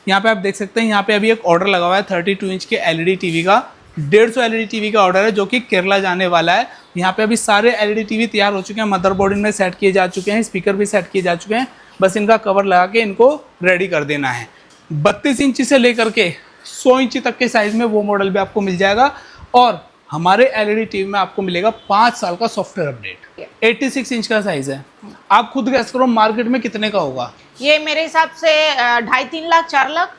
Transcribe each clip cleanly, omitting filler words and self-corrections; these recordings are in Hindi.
यहाँ पे आप देख सकते हैं, यहाँ पे अभी एक ऑर्डर लगा हुआ है 32 इंच के एलईडी टीवी का। 150 एलईडी टीवी का ऑर्डर है जो कि केरला जाने वाला है। यहाँ पे अभी सारे एलईडी टीवी तैयार हो चुके हैं, मदरबोर्ड इनमें सेट किए जा चुके हैं, स्पीकर भी सेट किए जा चुके हैं, बस इनका कवर लगा के इनको रेडी कर देना है। 32 इंच से लेकर के 100 इंच तक के साइज में वो मॉडल भी आपको मिल जाएगा। और हमारे एलईडी टीवी में आपको मिलेगा 5 साल का सॉफ्टवेयर अपडेट। 86 इंच का साइज है। आप खुद गैस करो मार्केट में कितने का होगा? ये मेरे हिसाब से 2.5-3 लाख 4 लाख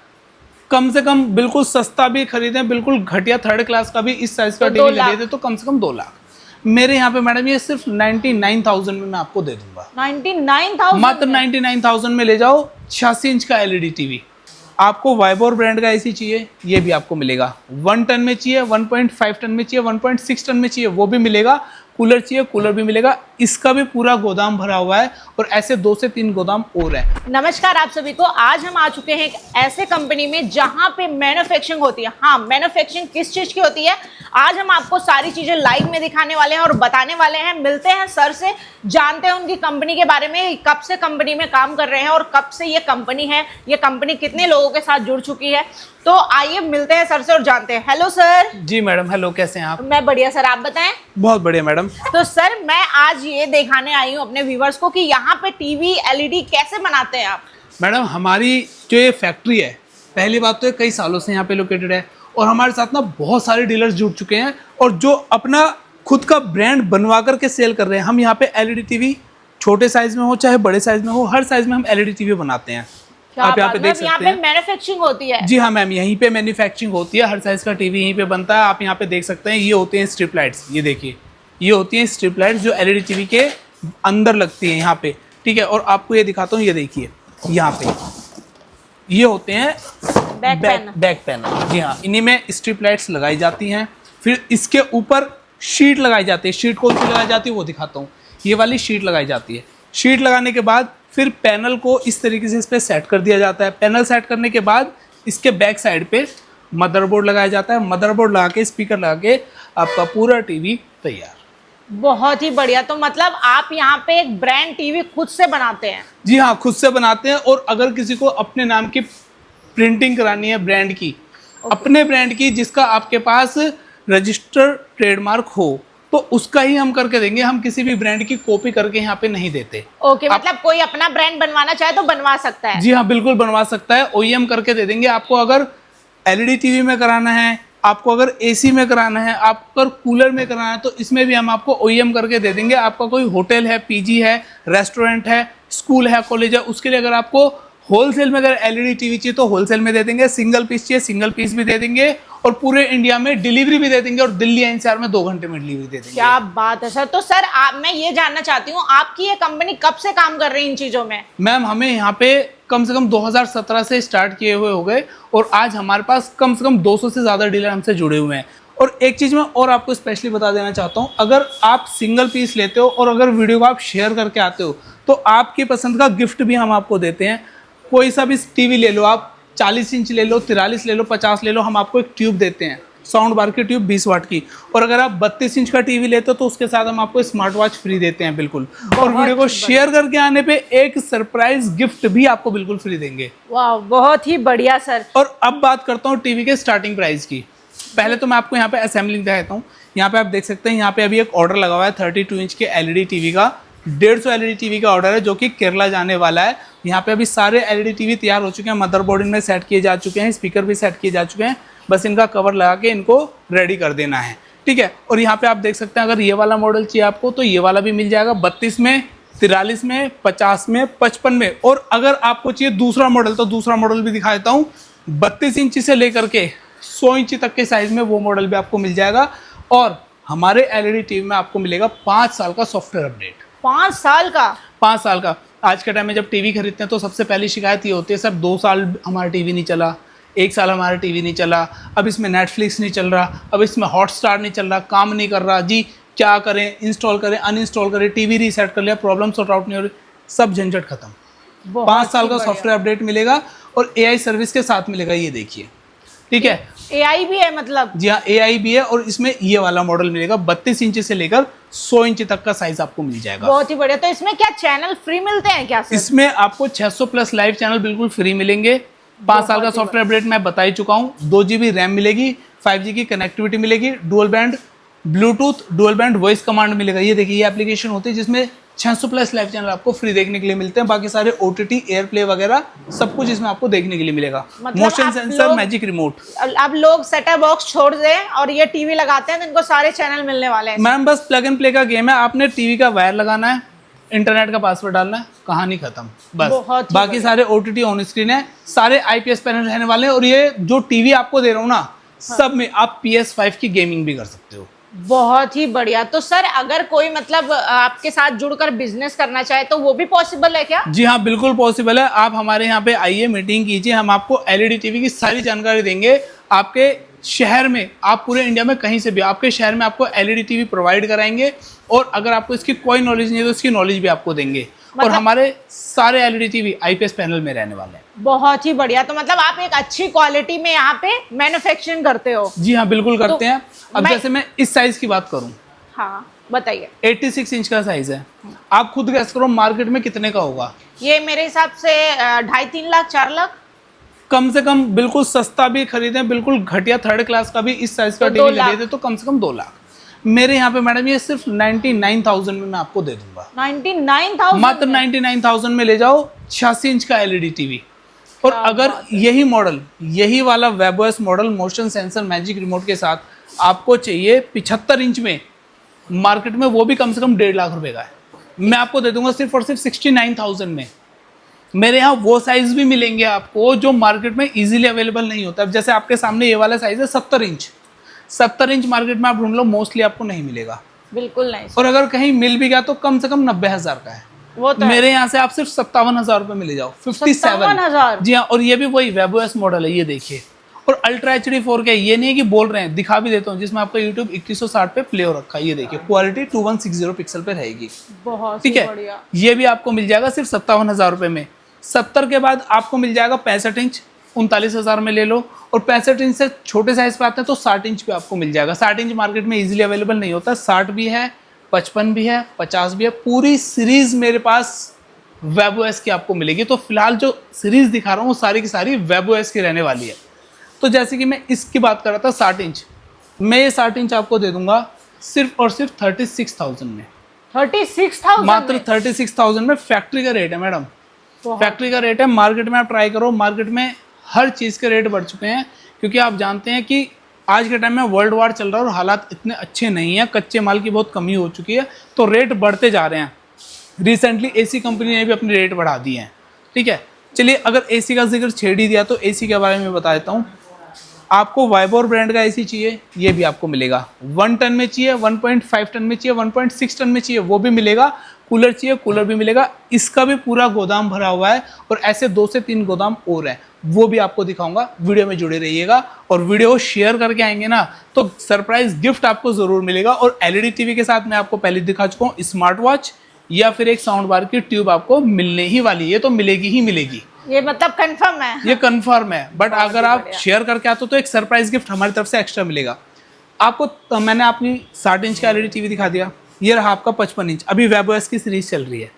कम से कम। बिल्कुल सस्ता भी खरीदें, बिल्कुल घटिया थर्ड क्लास का भी इस साइज का टीवी ले तो कम से कम 2 लाख। मेरे यहाँ पे मैडम ये सिर्फ 99,000 में मैं आपको दे दूंगा। 99,000 मात्र 99,000 में ले जाओ 86 इंच का एलईडी टीवी। आपको वाइबोर ब्रांड का एसी चाहिए, ये भी आपको मिलेगा। 1 टन में चाहिए, 1.5 टन में चाहिए, 1.6 टन में चाहिए, वो भी मिलेगा। कूलर चाहिए, कूलर भी मिलेगा। इसका भी पूरा गोदाम भरा हुआ है और ऐसे 2 से 3 गोदाम और है। नमस्कार आप सभी को। आज हम आ चुके हैं एक ऐसे कंपनी में जहां पे मैन्युफैक्चरिंग होती है। हाँ, मैन्युफैक्चरिंग किस चीज की होती है आज हम आपको सारी चीजें लाइव में दिखाने वाले हैं और बताने वाले हैं। मिलते हैं सर से, जानते हैं उनकी कंपनी के बारे में, कब से कंपनी में काम कर रहे हैं और कब से ये कंपनी है, ये कंपनी कितने लोगों के साथ जुड़ चुकी है। तो आइए मिलते हैं सर से और जानते हैं। Hello sir. जी मैडम, हेलो, कैसे हैं आप? मैं बढ़िया सर, आप बताएं। बहुत बढ़िया मैडम। तो सर मैं आज ये दिखाने आई हूँ अपने व्यूवर्स को कि यहाँ पे टीवी एलईडी कैसे बनाते हैं आप। मैडम हमारी जो ये फैक्ट्री है, पहली बात तो ये कई सालों से यहाँ पे लोकेटेड है और हमारे साथ ना बहुत सारे डीलर्स जुड़ चुके हैं और जो अपना खुद का ब्रांड बनवा करके सेल कर रहे हैं। हम यहाँ पे एलईडी टीवी छोटे साइज में हो चाहे बड़े साइज में हो, हर साइज में हम एलईडी टीवी बनाते हैं। आप यहाँ पे देख सकते हैं। यहाँ पे मैन्युफैक्चरिंग होती है? जी हाँ मैम, यहीं पे मैन्युफैक्चरिंग होती है। हर साइज का टीवी यहीं पे बनता है। आप यहाँ पे देख सकते हैं, ये होते हैं स्ट्रिप लाइट्स। ये देखिए, ये होती हैं स्ट्रिप लाइट्स जो एलईडी टीवी के अंदर लगती है यहाँ पे, ठीक है। और आपको ये दिखाता हूँ, ये देखिए यहाँ पे ये होते हैं बैक पैनल। जी हाँ, इन्हीं में स्ट्रिप लाइट्स लगाई जाती हैं। फिर इसके ऊपर शीट लगाई जाती है। शीट कौन सी लगाई जाती है वो दिखाता हूँ। ये वाली शीट लगाई जाती है। शीट लगाने के बाद फिर पैनल को इस तरीके से इस पर सेट कर दिया जाता है। पैनल सेट करने के बाद इसके बैक साइड पे मदरबोर्ड लगाया जाता है। मदरबोर्ड लगा के, स्पीकर लगा के आपका पूरा टीवी तैयार। बहुत ही बढ़िया। तो मतलब आप यहाँ पे एक ब्रांड टीवी खुद से बनाते हैं? जी हाँ, खुद से बनाते हैं। और अगर किसी को अपने नाम की प्रिंटिंग करानी है ब्रांड की, अपने ब्रांड की, जिसका आपके पास रजिस्टर्ड ट्रेडमार्क हो, तो उसका ही हम करके देंगे। हम किसी भी ब्रांड की कॉपी करके यहाँ पे नहीं देते। ओके, मतलब कोई अपना ब्रांड बनवाना चाहे तो बनवा सकता है? जी हाँ, बिल्कुल बनवा सकता है। ओईएम करके दे देंगे। आपको अगर एलईडी टीवी में कराना है, आपको अगर एसी में कराना है, आपको अगर कूलर में कराना है, तो इसमें भी हम आपको ओईएम करके दे देंगे। आपका कोई होटल है, पीजी है, रेस्टोरेंट है, स्कूल है, कॉलेज है, उसके लिए अगर आपको होलसेल में अगर एलईडी टीवी चाहिए तो होलसेल में दे देंगे। सिंगल पीस चाहिए सिंगल पीस भी दे देंगे और पूरे इंडिया में डिलीवरी भी दे देंगे और दिल्ली एनसीआर में 2 घंटे में डिलीवरी दे देंगे। क्या बात है सर। तो सर मैं ये जानना चाहती हूँ, आपकी ये कंपनी कब से काम कर रही है इन चीजों में? मैम हमें यहाँ पे कम से कम 2017 से स्टार्ट किए हुए हो गए और आज हमारे पास कम से कम 200 से ज़्यादा डीलर हमसे जुड़े हुए हैं। और एक चीज़ मैं और आपको स्पेशली बता देना चाहता हूँ, अगर आप सिंगल पीस लेते हो और अगर वीडियो को आप शेयर करके आते हो तो आपकी पसंद का गिफ्ट भी हम आपको देते हैं। कोई सा भी टीवी ले लो, आप 40 इंच ले लो, 43 ले लो, 50 ले लो, हम आपको एक ट्यूब देते हैं, साउंड बार की ट्यूब 20 वाट की। और अगर आप 32 इंच का टीवी लेते हो तो उसके साथ हम आपको स्मार्ट वॉच फ्री देते हैं बिल्कुल। और वीडियो को शेयर करके आने पे एक सरप्राइज गिफ्ट भी आपको बिल्कुल फ्री देंगे। वाह, बहुत ही बढ़िया सर। और अब बात करता हूँ टीवी के स्टार्टिंग प्राइस की। पहले तो मैं आपको यहाँ पे असेंबलिंग दिखाता हूँ। यहाँ पे आप देख सकते हैं, यहाँ पे अभी एक ऑर्डर लगा हुआ है 32 इंच के एलईडी टीवी का। 150 एलईडी टीवी का ऑर्डर है जो कि केरला जाने वाला है। यहाँ पे अभी सारे एलईडी टीवी तैयार हो चुके हैं, मदरबोर्ड इनमें सेट किए जा चुके हैं, स्पीकर भी सेट किए जा चुके हैं, बस इनका कवर लगा के इनको रेडी कर देना है, ठीक है। और यहाँ पे आप देख सकते हैं, अगर ये वाला मॉडल चाहिए आपको तो ये वाला भी मिल जाएगा 32 में, 43 में, 50 में, 55 में। और अगर आपको चाहिए दूसरा मॉडल तो दूसरा मॉडल भी दिखा देता हूँ। 32 इंच से लेकर के 100 इंच तक के साइज में वो मॉडल भी आपको मिल जाएगा। और हमारे एलईडी टीवी में आपको मिलेगा 5 साल का सॉफ्टवेयर अपडेट। 5 साल का? 5 साल का। आज के टाइम में जब टीवी खरीदते हैं तो सबसे पहली शिकायत ये होती है, सर 2 साल हमारा टीवी नहीं चला, 1 साल हमारा टीवी नहीं चला, अब इसमें नेटफ्लिक्स नहीं चल रहा, अब इसमें हॉटस्टार नहीं चल रहा, काम नहीं कर रहा जी, क्या करें, इंस्टॉल करें, अनइंस्टॉल करें, टीवी रीसेट कर लिया, प्रॉब्लम सॉर्ट आउट नहीं हो रही। सब झंझट खत्म। 5 साल का सॉफ्टवेयर अपडेट मिलेगा और एआई सर्विस के साथ मिलेगा। ये देखिए, ठीक है, एआई भी है मतलब? जी हाँ, एआई भी है। और इसमें ये वाला मॉडल मिलेगा 32 इंच से लेकर 100 इंच तक का साइज आपको मिल जाएगा। बहुत ही बढ़िया। तो इसमें क्या चैनल फ्री मिलते हैं क्या सर? इसमें आपको 600 प्लस लाइव चैनल बिल्कुल फ्री मिलेंगे। 5 साल का सॉफ्टवेयर अपडेट मैं बता ही चुका हूँ। 2 GB रैम मिलेगी, 5G की कनेक्टिविटी मिलेगी, dual band Bluetooth, dual band voice command मिलेगा। ये देखिए ये एप्लीकेशन होती है जिसमें 600 प्लस लाइव चैनल आपको फ्री देखने के लिए मिलते हैं। बाकी सारे OTT, एयरप्ले वगैरह सब कुछ इसमें आपको देखने के लिए मिलेगा। मतलब मोशन सेंसर, मैजिक रिमोट। अब लोग सेटअप बॉक्स छोड़ दें और ये टीवी लगाते हैं तो इनको सारे चैनल मिलने वाले हैं। मैम बस प्लग एंड प्ले का गेम है। आपने टीवी का वायर लगाना है, इंटरनेट का पासवर्ड डालना है, कहानी खत्म बस। बाकी सारे OTT ऑन स्क्रीन है, सारे IPS पैनल रहने वाले हैं। और ये जो टीवी आपको दे रहा हूँ ना, सब में आप PS5 की गेमिंग भी कर सकते हो। बहुत ही बढ़िया। तो सर अगर कोई मतलब आपके साथ जुड़कर बिजनेस करना चाहे तो वो भी पॉसिबल है क्या? जी हाँ, बिल्कुल पॉसिबल है। आप हमारे यहाँ पे आइए, मीटिंग कीजिए, हम आपको LED टीवी की सारी जानकारी देंगे। आपके शहर में, आप पूरे इंडिया में कहीं से भी, आपके शहर में आपको LED टीवी प्रोवाइड कराएंगे। और अगर आपको इसकी कोई नॉलेज नहीं है तो इसकी नॉलेज भी आपको देंगे। और हमारे सारे LED टीवी IPS पैनल में रहने वाले हैं। बहुत ही बढ़िया। तो मतलब आप एक अच्छी क्वालिटी में यहाँ पे मैन्युफैक्चरिंग करते हो? जी हाँ, बिल्कुल करते हैं। अब मैं- जैसे मैं इस साइज की बात करूं, हाँ बताइए। 86 इंच का साइज है। आप खुद गैस करो मार्केट में कितने का होगा? ये मेरे हिसाब से 2.5-3 लाख 4 लाख कम से कम। बिल्कुल सस्ता भी खरीदें, बिल्कुल घटिया थर्ड क्लास का भी इस साइज का तो 2 टीवी लाख। ले तो कम से कम 2 लाख। मेरे यहाँ पे मैडम ये सिर्फ 99,000 में मैं आपको दे दूंगा। 99,000 मात्र 99,000 में ले जाओ 86 इंच का LED टीवी। और अगर यही मॉडल, यही वाला WebOS model motion sensor magic remote के साथ आपको चाहिए 75 इंच में, मार्केट में वो भी कम से कम 1.5 लाख रुपए का है। मैं आपको दे दूंगा सिर्फ और सिर्फ 69,000 में। मेरे यहाँ वो साइज भी मिलेंगे आपको जो मार्केट में इजीली अवेलेबल नहीं होता। अब जैसे आपके सामने ये वाला साइज है 70 इंच। 70 इंच मार्केट में आप ढूंढ लो, मोस्टली आपको नहीं मिलेगा। बिल्कुल नहीं। और अगर कहीं मिल भी गया तो कम से कम 90,000 का है। वो तो मेरे यहाँ से आप सिर्फ 57,000 रुपए में ले जाओ। 57,000? जी हाँ। और ये भी वही WebOS मॉडल है, ये देखिए। और अल्ट्रा HD 4K, ये नहीं है कि बोल रहे हैं, दिखा भी देता हूँ, जिसमें आपका YouTube 2160 पे प्ले हो रखा है। ये देखिए क्वालिटी 2160 पिक्सल पे रहेगी। बहुत ठीक है, ये भी आपको मिल जाएगा सिर्फ 57,000 रुपए में। 70 के बाद आपको मिल जाएगा 65 इंच, 39,000 में ले लो। और 65 इंच से छोटे साइज पे आते हैं तो 60 इंच पे आपको मिल जाएगा। 60 इंच मार्केट में इजीली अवेलेबल नहीं होता। 60 भी है, 55 भी है, 50 भी है। पूरी सीरीज मेरे पास WebOS की आपको मिलेगी। तो फिलहाल जो सीरीज दिखा रहा हूँ वो सारी की सारी WebOS की रहने वाली है। तो जैसे कि मैं इसकी बात कर रहा था 60 इंच, मैं ये 60 इंच आपको दे दूंगा सिर्फ और सिर्फ 36,000 में। 36,000? मात्र 36,000 में। फैक्ट्री का रेट है मैडम, फैक्ट्री का रेट है। मार्केट में आप ट्राई करो, मार्केट में हर चीज़ के रेट बढ़ चुके हैं। क्योंकि आप जानते हैं कि आज के टाइम में वर्ल्ड वार चल रहा है और हालात इतने अच्छे नहीं हैं, कच्चे माल की बहुत कमी हो चुकी है, तो रेट बढ़ते जा रहे हैं। रिसेंटली AC कंपनी ने भी अपने रेट बढ़ा दिए हैं। ठीक है, चलिए अगर AC का जिक्र छेड़ ही दिया तो AC के बारे में बता देता हूँ। आपको वाइबोर ब्रांड का AC चाहिए, ये भी आपको मिलेगा। 1 टन में चाहिए, 1.5 टन में चाहिए, 1.6 टन में चाहिए, वो भी मिलेगा। कूलर चाहिए, कूलर भी मिलेगा। इसका भी पूरा गोदाम भरा हुआ है और ऐसे 2 से 3 गोदाम और हैं, वो भी आपको दिखाऊंगा। वीडियो में जुड़े रहिएगा और वीडियो शेयर करके आएंगे ना तो सरप्राइज गिफ्ट आपको जरूर मिलेगा। और LED टीवी के साथ मैं आपको पहले दिखा चुका हूँ, स्मार्ट वॉच या फिर एक साउंड बार की ट्यूब आपको मिलने ही वाली है। ये तो मिलेगी ही मिलेगी, ये मतलब कंफर्म है? ये कंफर्म है। बट अगर आप शेयर करके आते हो तो एक सरप्राइज गिफ्ट हमारी तरफ से एक्स्ट्रा मिलेगा आपको। तो मैंने अपनी 60 इंच का LED टीवी दिखा दिया, ये रहा आपका 55 इंच। अभी WebOS की सीरीज चल रही है।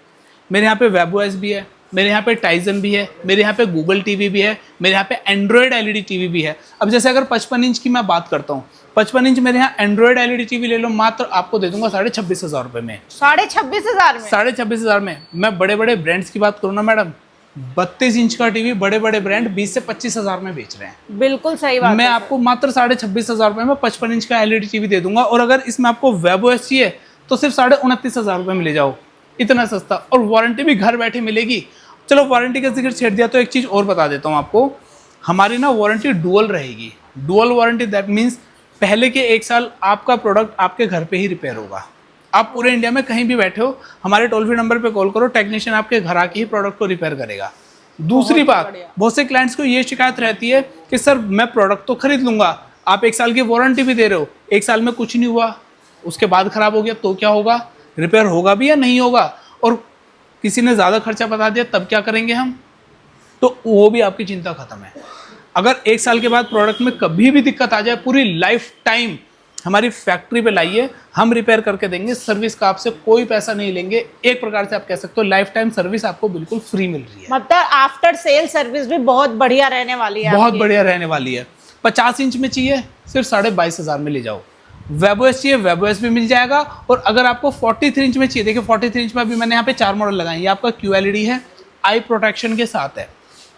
मेरे यहाँ पे WebOS भी है, मेरे यहाँ पे टाइजन भी है, मेरे यहाँ पे गूगल टीवी भी है, मेरे यहाँ पे एंड्रॉयड LED टीवी भी है। अब जैसे अगर 55 इंच की मैं बात करता हूँ, 55 इंच मेरे यहाँ एंड्रॉयड LED टीवी ले लो, मात्र आपको दे दूंगा 26,500 रुपए में। 26,500 में? 26,500 में। मैं बड़े बड़े ब्रांड्स की बात करूँ ना मैडम, 32 इंच का टीवी बड़े बड़े ब्रांड 20 से 25,000 में बेच रहे हैं। बिल्कुल सही बात मैं है। आपको मात्र 26,500 रुपए में 55 इंच का LED टीवी दे दूंगा। और अगर इसमें आपको WebOS चाहिए तो सिर्फ 29,500 रुपए में ले जाओ, इतना सस्ता। और वारंटी भी घर बैठे मिलेगी। चलो वारंटी का जिक्र छेड़ दिया तो एक चीज़ और बता देता हूँ आपको। हमारी ना वारंटी डुअल रहेगी। डुअल वारंटी दैट मीन्स पहले के 1 साल आपका प्रोडक्ट आपके घर पे ही रिपेयर होगा। आप पूरे इंडिया में कहीं भी बैठे हो, हमारे टोल फ्री नंबर पे कॉल करो, टेक्नीशियन आपके घर आके ही प्रोडक्ट को रिपेयर करेगा। दूसरी बात, बहुत से क्लाइंट्स को ये शिकायत रहती है कि सर मैं प्रोडक्ट तो खरीद लूंगा, आप 1 साल की वारंटी भी दे रहे हो, 1 साल में कुछ नहीं हुआ, उसके बाद खराब हो गया तो क्या होगा? रिपेयर होगा भी या नहीं होगा? और किसी ने ज़्यादा खर्चा बता दिया तब क्या करेंगे हम? तो वो भी आपकी चिंता खत्म है। अगर 1 साल के बाद प्रोडक्ट में कभी भी दिक्कत आ जाए, पूरी लाइफ टाइम हमारी फैक्ट्री पे लाइए, हम रिपेयर करके देंगे, सर्विस का आपसे कोई पैसा नहीं लेंगे। एक प्रकार से आप कह सकते हो लाइफ टाइम सर्विस आपको बिल्कुल फ्री मिल रही है। मतलब आफ्टर सेल सर्विस भी बहुत बढ़िया रहने वाली है, बहुत आपकी। बढ़िया रहने वाली है। 50 इंच में चाहिए सिर्फ 22,500 में ले जाओ। वेबओएस चाहिए, वेबओएस भी मिल जाएगा। और अगर आपको 43 इंच में चाहिए, देखिए 43 इंच में अभी मैंने यहाँ पे 4 मॉडल लगाए हैं। ये आपका QLED है, आई प्रोटेक्शन के साथ है।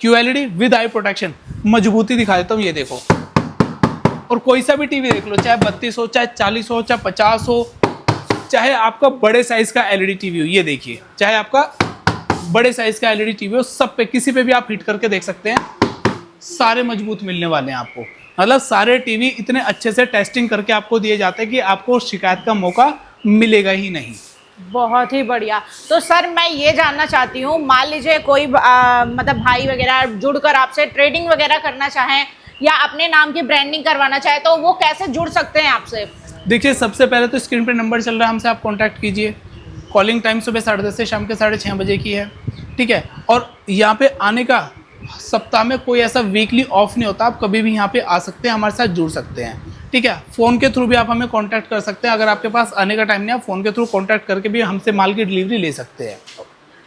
QLED विद आई प्रोटेक्शन, मजबूती दिखा देता हूँ, ये देखो। और कोई सा भी टीवी देख लो, चाहे 32 हो, चाहे 40 हो, चाहे 50 हो, चाहे आपका बड़े साइज का LED टीवी हो, ये देखिए, चाहे आपका बड़े साइज का LED टीवी हो, सब पे किसी पे भी आप हिट करके देख सकते हैं, सारे मजबूत मिलने वाले हैं आपको। मतलब सारे टीवी इतने अच्छे से टेस्टिंग करके आपको दिए जाते हैं कि आपको शिकायत का मौका मिलेगा ही नहीं। बहुत ही बढ़िया। तो सर मैं ये जानना चाहती हूँ, मान लीजिए कोई मतलब भाई वगैरह जुड़कर आपसे ट्रेडिंग वगैरह करना चाहें या अपने नाम की ब्रांडिंग करवाना चाहे, तो वो कैसे जुड़ सकते हैं आपसे? देखिए, सबसे पहले तो स्क्रीन पे नंबर चल रहा है, हमसे आप कांटेक्ट कीजिए। कॉलिंग टाइम सुबह 10:30 से शाम के 6:30 बजे की है, ठीक है। और यहाँ पे आने का सप्ताह में कोई ऐसा वीकली ऑफ नहीं होता, आप कभी भी यहाँ पे आ सकते हैं, हमारे साथ जुड़ सकते हैं, ठीक है। फ़ोन के थ्रू भी आप हमें कांटेक्ट कर सकते हैं। अगर आपके पास आने का टाइम नहीं है, आप फ़ोन के थ्रू कांटेक्ट करके भी हमसे माल की डिलीवरी ले सकते हैं,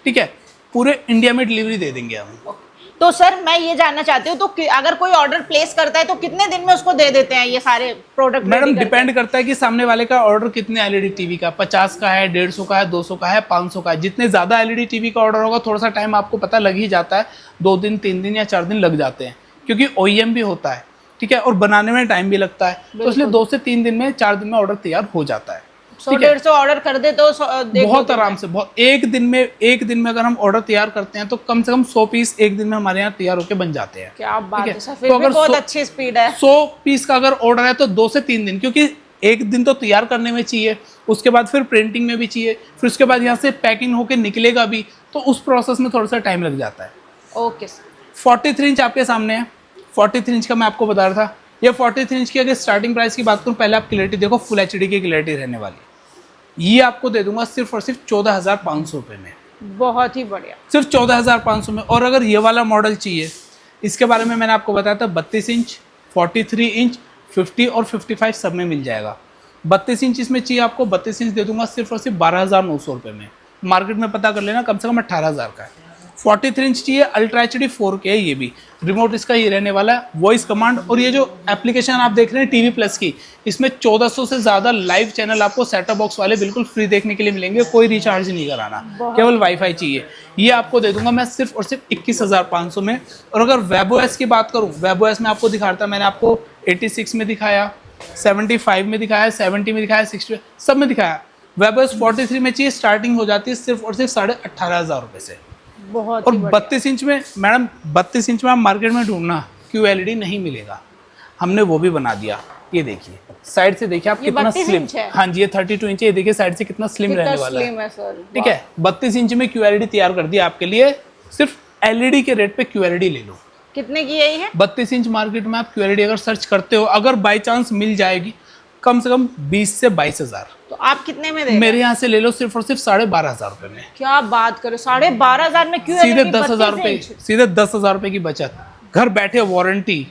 ठीक है। पूरे इंडिया में डिलीवरी दे देंगे हम। तो सर मैं ये जानना चाहती हूँ, तो अगर कोई ऑर्डर प्लेस करता है तो कितने दिन में उसको दे देते हैं ये सारे प्रोडक्ट? मैडम डिपेंड करता है कि सामने वाले का ऑर्डर कितने LED टीवी का, 50 का है, 150 का है, 200 का है, 500 का है। जितने ज़्यादा LED टीवी का ऑर्डर होगा, थोड़ा सा टाइम आपको पता लग ही जाता है, 2 दिन 3 दिन या 4 दिन लग जाते हैं, क्योंकि OEM भी होता है, ठीक है, और बनाने में टाइम भी लगता है। तो इसलिए 2 से 3 दिन में, 4 दिन में ऑर्डर तैयार हो जाता है। 100-150 ऑर्डर कर दे तो बहुत आराम से, बहुत एक दिन में अगर हम ऑर्डर तैयार करते हैं तो कम से कम 100 पीस एक दिन में हमारे यहाँ तैयार होके बन जाते हैं। क्या बात है सर, तो फिर भी अगर बहुत अच्छी स्पीड है। 100 पीस का अगर ऑर्डर है तो 2 से 3 दिन, क्योंकि एक दिन तो तैयार करने में चाहिए, उसके बाद फिर प्रिंटिंग में भी चाहिए, फिर उसके बाद यहाँ से पैकिंग होके निकलेगा भी, तो उस प्रोसेस में थोड़ा सा टाइम लग जाता है। Okay sir. 43 इंच आपके सामने है। 43 इंच का मैं आपको बता रहा था। ये 43 इंच की अगर स्टार्टिंग प्राइस की बात करूँ, पहले आप क्लैरिटी देखो, फुल HD की क्लैरिटी रहने वाली है। ये आपको दे दूंगा सिर्फ और सिर्फ 14,500 रुपये में। बहुत ही बढ़िया। सिर्फ 14,500 में। और अगर ये वाला मॉडल चाहिए, इसके बारे में मैंने आपको बताया था, 32 इंच, 43 इंच, 50 और 55 सब में मिल जाएगा। 32 इंच इसमें चाहिए आपको, 32 इंच दे दूंगा सिर्फ और सिर्फ 12,900 रुपये में। मार्केट में पता कर लेना, कम से कम 18,000 का है। 43 इंच चाहिए, अल्ट्रा HD 4K है, ये भी रिमोट इसका ये रहने वाला है, वॉइस कमांड। और ये जो एप्लीकेशन आप देख रहे हैं TV प्लस की, इसमें 1400 से ज़्यादा लाइव चैनल आपको सेटअप बॉक्स वाले बिल्कुल फ्री देखने के लिए मिलेंगे, कोई रिचार्ज नहीं कराना, केवल वाईफाई चाहिए। ये आपको दे दूंगा मैं सिर्फ और सिर्फ 21,500 में। और अगर वेबओएस की बात करूँ, वेबओएस में आपको दिखाता, मैंने आपको 86 में दिखाया, 75 में दिखाया, 70 में दिखाया, 60 सब में दिखाया। वेबओएस 43 में चाहिए, स्टार्टिंग हो जाती है सिर्फ और सिर्फ 18,500 रुपये से। बहुत और 32 इंच में मैडम, 32 इंच में आप मार्केट में ढूंढना, QLED नहीं मिलेगा, हमने वो भी बना दिया। ये देखिए साइड से, देखिए आप कितना स्लिम है। हाँ जी, ये 32 इंच है, ये देखिए साइड से कितना स्लिम रहने वाला है, ठीक है। 32 इंच में QLED तैयार कर दिया आपके लिए, सिर्फ LED के रेट पे QLED ले लो। कितने की यही है? 32 इंच मार्केट में आप QLED अगर सर्च करते हो, अगर बाई चांस मिल जाएगी, कम से कम 20 से 22,000। तो आप कितने में दे? मेरे यहाँ से ले लो सिर्फ और सिर्फ 12,500 रुपये में। क्या बात करो, 12,500 में क्यों? सीधे 10,000 रुपये, सीधे 10,000 रुपये की बचत। घर बैठे वारंटी,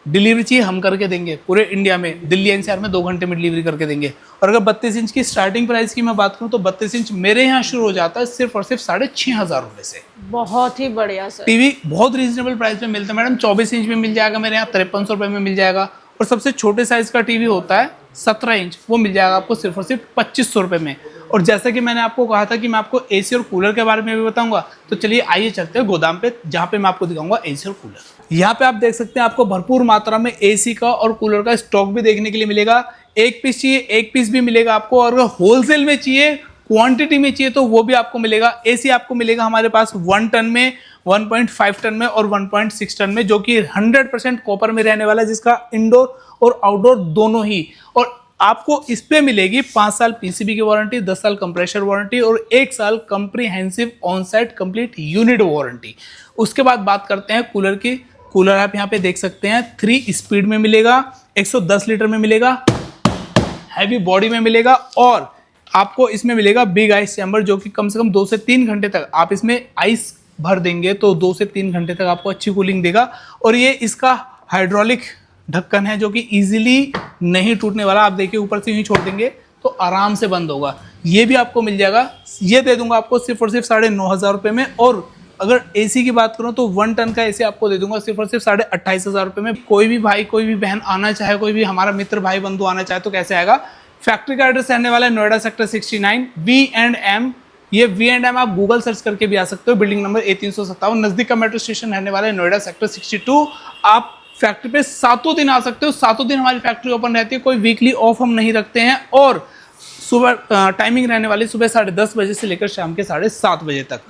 डिलीवरी चाहिए हम करके देंगे पूरे इंडिया में, दिल्ली NCR में 2 घंटे में डिलीवरी करके देंगे। और अगर 32 इंच की स्टार्टिंग प्राइस की मैं बात करूँ तो 32 इंच मेरे यहाँ शुरू हो जाता है सिर्फ और सिर्फ 6,500 रुपये से। बहुत ही बढ़िया सर। टीवी बहुत रीजनेबल प्राइस में मिलता है मैडम। 24 इंच में मिल जाएगा मेरे यहाँ 5300 रुपये में मिल जाएगा। और सबसे छोटे साइज का टीवी होता है 17 इंच, वो मिल जाएगा आपको सिर्फ और सिर्फ 2,500 रुपये में। और जैसा कि मैंने आपको कहा था कि मैं आपको AC और कूलर के बारे में भी बताऊंगा, तो चलिए आइए चलते हैं गोदाम पे, जहाँ पे मैं आपको दिखाऊंगा AC और कूलर। यहाँ पे आप देख सकते हैं, आपको भरपूर मात्रा में AC का और कूलर का स्टॉक भी देखने के लिए मिलेगा। एक पीस चाहिए, एक पीस भी मिलेगा आपको। और अगर होलसेल में चाहिए, क्वांटिटी में चाहिए, तो वो भी आपको मिलेगा। AC आपको मिलेगा हमारे पास 1 टन में, 1.5 टन में और 1.6 टन में, जो कि 100% कॉपर में रहने वाला है, जिसका इंडोर और आउटडोर दोनों ही। और आपको इस पे मिलेगी 5 साल PCB की वारंटी, 10 साल कंप्रेशर वारंटी और 1 साल comprehensive on site complete unit warranty. उसके बाद बात करते हैं कूलर की। कूलर आप यहाँ पे देख सकते हैं 3 स्पीड में मिलेगा, 110 लीटर में मिलेगा, हैवी बॉडी में मिलेगा। और आपको इसमें मिलेगा बिग आइस चैम्बर, जो कि कम से कम 2 से 3 घंटे तक आप इसमें आइस भर देंगे तो 2 से 3 घंटे तक आपको अच्छी कूलिंग देगा। और ये इसका हाइड्रोलिक ढक्कन है, जो कि इजीली नहीं टूटने वाला। आप देखिए ऊपर से यूँ छोड़ देंगे तो आराम से बंद होगा। ये भी आपको मिल जाएगा, ये दे दूंगा आपको सिर्फ और सिर्फ 9,500 रुपये में। और अगर एसी की बात करूं तो 1 टन का एसी आपको दे दूंगा सिर्फ और सिर्फ 28,500 रुपये में। कोई भी भाई कोई भी बहन आना चाहे, कोई भी हमारा मित्र भाई बंधु आना चाहे तो कैसे आएगा। फैक्ट्री का एड्रेस रहने वाला है नोएडा सेक्टर 69 V&M। ये V&M आप गूगल सर्च करके भी आ सकते हो। Building number A357। नजदीक का मेट्रो स्टेशन रहने वाला है नोएडा सेक्टर 62। आप फैक्ट्री पे 7 दिन आ सकते हो। 7 दिन हमारी फैक्ट्री ओपन रहती है, कोई वीकली ऑफ हम नहीं रखते हैं। और सुबह टाइमिंग रहने वाली सुबह 10:30 बजे से लेकर शाम के 7:30 बजे तक।